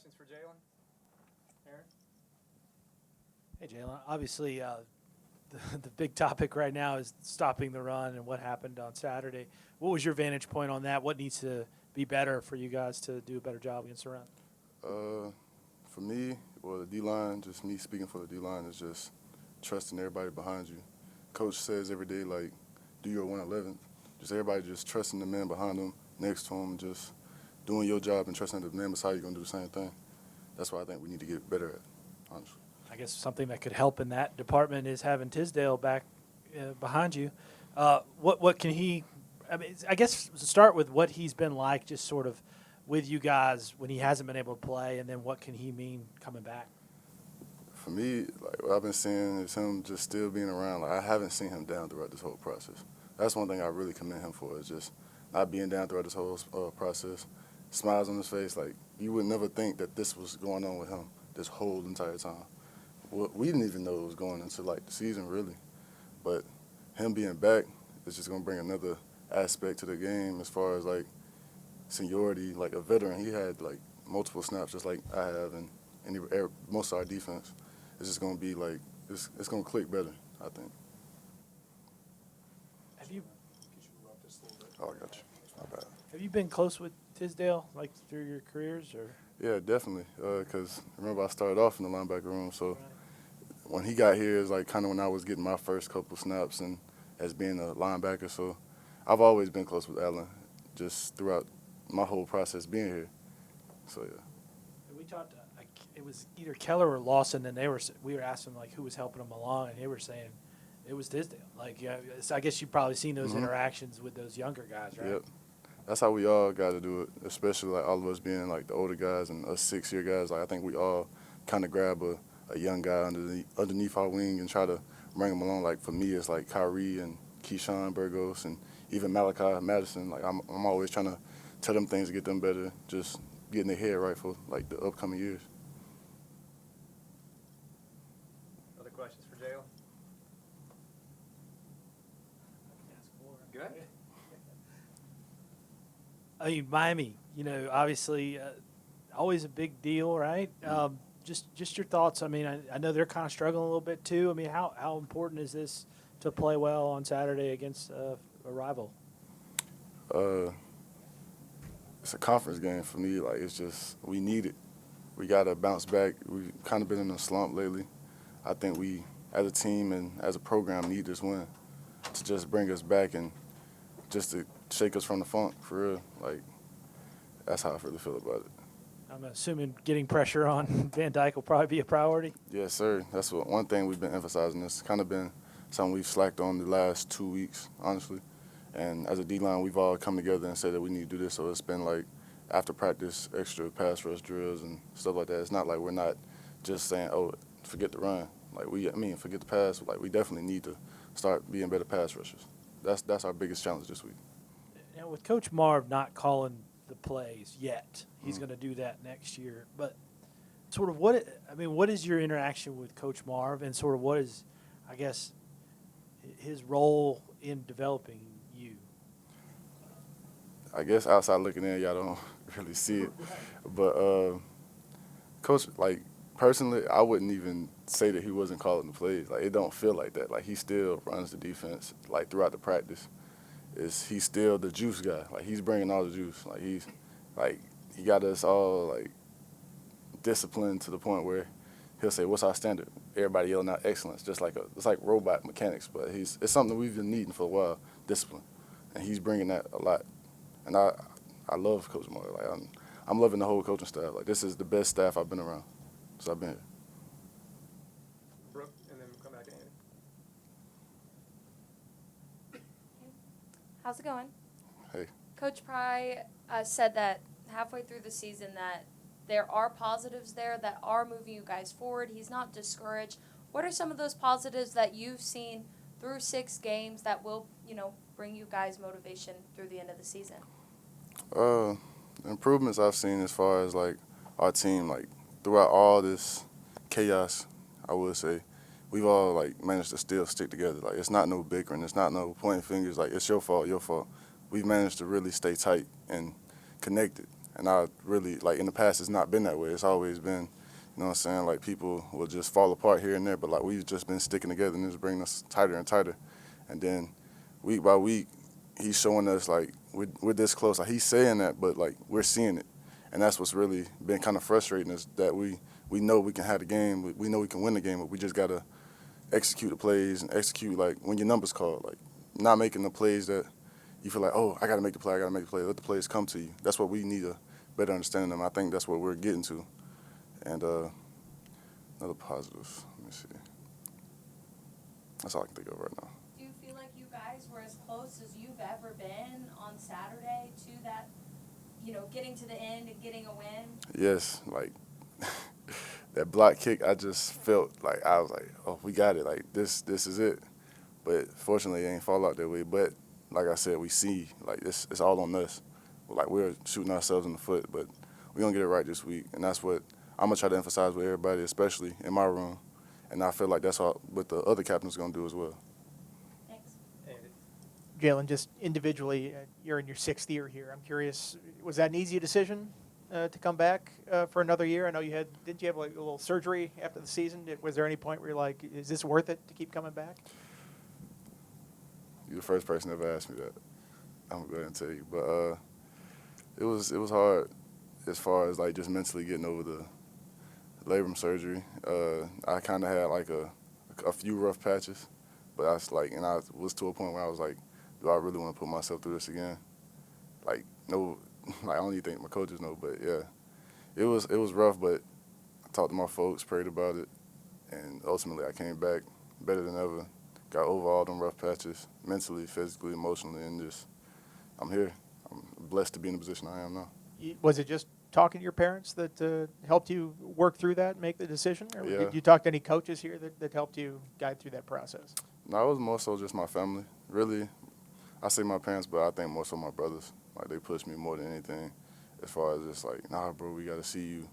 questions for Jaylen? Aaron? Hey, Jaylen. Obviously, the big topic right now is stopping the run and what happened on Saturday. What was your vantage point on that? What needs to be better for you guys to do a better job against the run? For me, well, the D-line, just me speaking for the D-line, is just trusting everybody behind you. Coach says every day, like, do your 111. Just everybody just trusting the man behind them, next to him, just doing your job and trusting the man beside you going to do the same thing. That's what I think we need to get better at, honestly. I guess something that could help in that department is having Tisdale back behind you. What can he – I mean, I guess start with what he's been like just sort of with you guys when he hasn't been able to play, and then what can he mean coming back? For me, like, what I've been seeing is him just still being around. Like, I haven't seen him down throughout this whole process. That's one thing I really commend him for, is just not being down throughout this whole process. Smiles on his face. Like, you would never think that this was going on with him this whole entire time. We didn't even know it was going into, like, the season, really. But him being back is just going to bring another aspect to the game as far as, like, seniority. Like, a veteran, he had, like, multiple snaps just like I have, and most of our defense. It's just going to be, like, it's going to click better, I think. Oh, I got you. My bad. Have you been close with Tisdale, like, through your careers? Or? Yeah, definitely, because remember I started off in the linebacker room, so when he got here is like kind of when I was getting my first couple snaps and as being a linebacker. So I've always been close with Allen just throughout my whole process being here. So, yeah. We talked. It was either Keller or Lawson, and we were asking like who was helping them along, and they were saying it was Tisdale. Like, yeah, so I guess you've probably seen those interactions with those younger guys, right? Yep. That's how we all got to do it, especially like all of us being like the older guys and us 6-year guys. Like, I think we all kind of grab a young guy underneath our wing and try to bring him along. Like, for me, it's like Kyrie and Keyshawn Burgos and even Malachi Madison. Like, I'm always trying to tell them things to get them better, just getting their head right for like the upcoming years. Other questions for Jaylen? Good. I mean, Miami, obviously always a big deal, right? Just your thoughts. I mean, I know they're kind of struggling a little bit too. I mean, how important is this to play well on Saturday against a rival? It's a conference game for me. Like, it's just we need it. We got to bounce back. We've kind of been in a slump lately. I think we, as a team and as a program, need this win to just bring us back and just to shake us from the funk, for real. Like, that's how I really feel about it. I'm assuming getting pressure on Van Dyke will probably be a priority. Yes, sir. That's one thing we've been emphasizing. It's kind of been something we've slacked on the last 2 weeks, honestly. And as a D-line, we've all come together and said that we need to do this. So it's been like after practice, extra pass rush drills and stuff like that. It's not like we're not just saying, oh, forget the run. Like, forget the pass. Like, we definitely need to start being better pass rushers. That's our biggest challenge this week. Now, with Coach Marv not calling the plays yet, he's going to do that next year. But sort of what is your interaction with Coach Marv, and sort of what is, I guess, his role in developing you? I guess outside looking in, y'all don't really see it. But Coach, like, personally, I wouldn't even say that he wasn't calling the plays. Like, it don't feel like that. Like, he still runs the defense, like, throughout the practice. He's still the juice guy. Like, he's bringing all the juice. Like, he got us all, like, disciplined to the point where he'll say, what's our standard? Everybody yelling out excellence, just like it's like robot mechanics. But it's something we've been needing for a while, discipline. And he's bringing that a lot. And I love Coach Moore. Like, I'm loving the whole coaching staff. Like, this is the best staff I've been around since I've been here. Brooke, and then we'll come back to Andy. How's it going? Hey. Coach Pry said that halfway through the season that there are positives there that are moving you guys forward. He's not discouraged. What are some of those positives that you've seen through 6 games that will, bring you guys motivation through the end of the season? The improvements I've seen as far as, like, our team, like, throughout all this chaos, I would say, we've all, like, managed to still stick together. Like, it's not no bickering. It's not no pointing fingers. Like, it's your fault, your fault. We've managed to really stay tight and connected. And I really, like, in the past, it's not been that way. It's always been, you know what I'm saying, like, people will just fall apart here and there, but, like, we've just been sticking together, and it's bringing us tighter and tighter. And then week by week, he's showing us, like, we're this close. Like, he's saying that, but, like, we're seeing it. And that's what's really been kind of frustrating, is that we know we can have the game, we know we can win the game, but we just got to execute the plays and execute, like, when your number's called, like, not making the plays that you feel like, oh, I got to make the play, let the plays come to you. That's what we need a better understanding of. I think that's what we're getting to. And another positive, let me see. That's all I can think of right now. Do you feel like you guys were as close as you've ever been on Saturday to that, getting to the end and getting a win? Yes, like, that block kick, I just felt like, I was like, oh, we got it. Like, this is it. But fortunately, it ain't fall out that way. But like I said, we see, like, it's all on us. Like, we're shooting ourselves in the foot, but we're going to get it right this week. And that's what I'm going to try to emphasize with everybody, especially in my room. And I feel like that's what the other captains are going to do as well. Thanks. Andy. Jaylen, just individually, you're in your 6th year here. I'm curious, was that an easy decision to come back for another year? I know didn't you have like a little surgery after the season? Was there any point where you're like, is this worth it to keep coming back? You're the first person that ever asked me that. I'm going to go ahead and tell you. But it was hard as far as, like, just mentally getting over the labrum surgery. I kind of had, like, a few rough patches. But I was to a point where I was like, do I really want to put myself through this again? Like, no, like, I don't even think my coaches know. But, yeah, it was rough, but I talked to my folks, prayed about it, and ultimately I came back better than ever. Got over all them rough patches, mentally, physically, emotionally, and just, I'm here. I'm blessed to be in the position I am now. Was it just talking to your parents that helped you work through that, make the decision? Or Yeah. did you talk to any coaches here that helped you guide through that process? No, it was more so just my family. Really, I say my parents, but I think more so my brothers. Like, they pushed me more than anything as far as just like, nah, bro, we got to see you.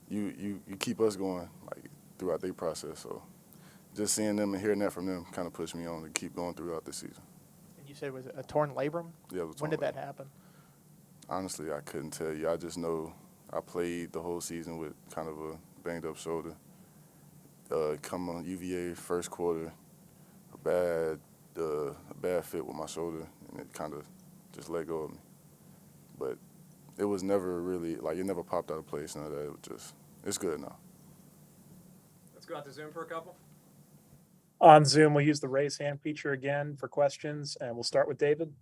You keep us going, like, throughout their process. So just seeing them and hearing that from them kind of pushed me on to keep going throughout the season. And you said it was a torn labrum? Yeah, it was When torn did that labrum. happen? Honestly, I couldn't tell you. I just know I played the whole season with kind of a banged-up shoulder. Come on UVA first quarter, a bad fit with my shoulder, and it kind of just let go of me. But it was never really, like, it never popped out of place, none of that. It was just, it's good now. Let's go out to Zoom for a couple. On Zoom, we'll use the raise hand feature again for questions, and we'll start with David.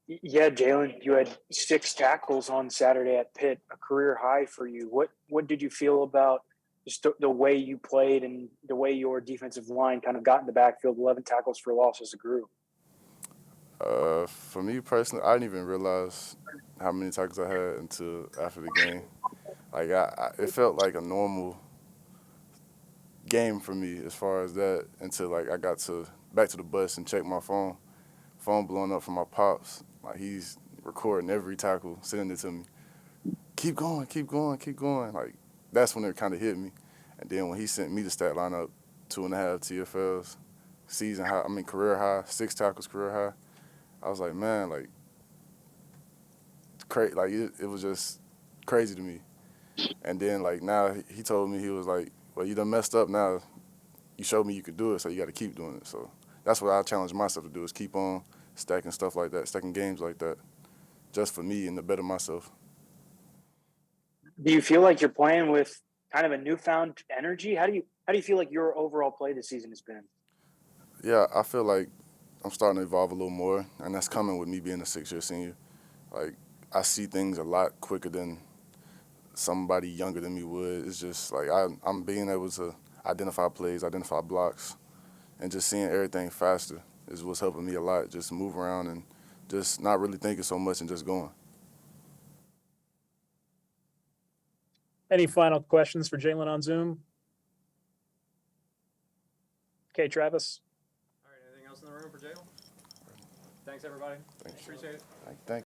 Yeah, Jaylen, you had 6 tackles on Saturday at Pitt, a career high for you. What did you feel about just the way you played and the way your defensive line kind of got in the backfield, 11 tackles for loss as a group? For me personally, I didn't even realize how many tackles I had until after the game. Like, it felt like a normal game for me as far as that until, like, I got back to the bus and checked my phone. Phone blowing up from my pops. Like, he's recording every tackle, sending it to me. Keep going, keep going, keep going. Like, that's when it kind of hit me. And then when he sent me the stat lineup, 2.5 TFLs, season high, career high, 6 tackles, career high. I was like, man, like, like, it was just crazy to me. And then, like, now he told me, he was like, well, you done messed up now. You showed me you could do it, so you got to keep doing it. So that's what I challenge myself to do, is keep on stacking stuff like that, stacking games like that, just for me and to better myself. Do you feel like you're playing with kind of a newfound energy? How do you feel like your overall play this season has been? Yeah, I feel like I'm starting to evolve a little more, and that's coming with me being a 6-year senior. Like, I see things a lot quicker than somebody younger than me would. It's just like I'm being able to identify plays, identify blocks, and just seeing everything faster is what's helping me a lot. Just move around and just not really thinking so much and just going. Any final questions for Jaylen on Zoom? Okay, Travis. All right, anything else in the room for Jaylen? Thanks, everybody. Thanks. Appreciate it. Thank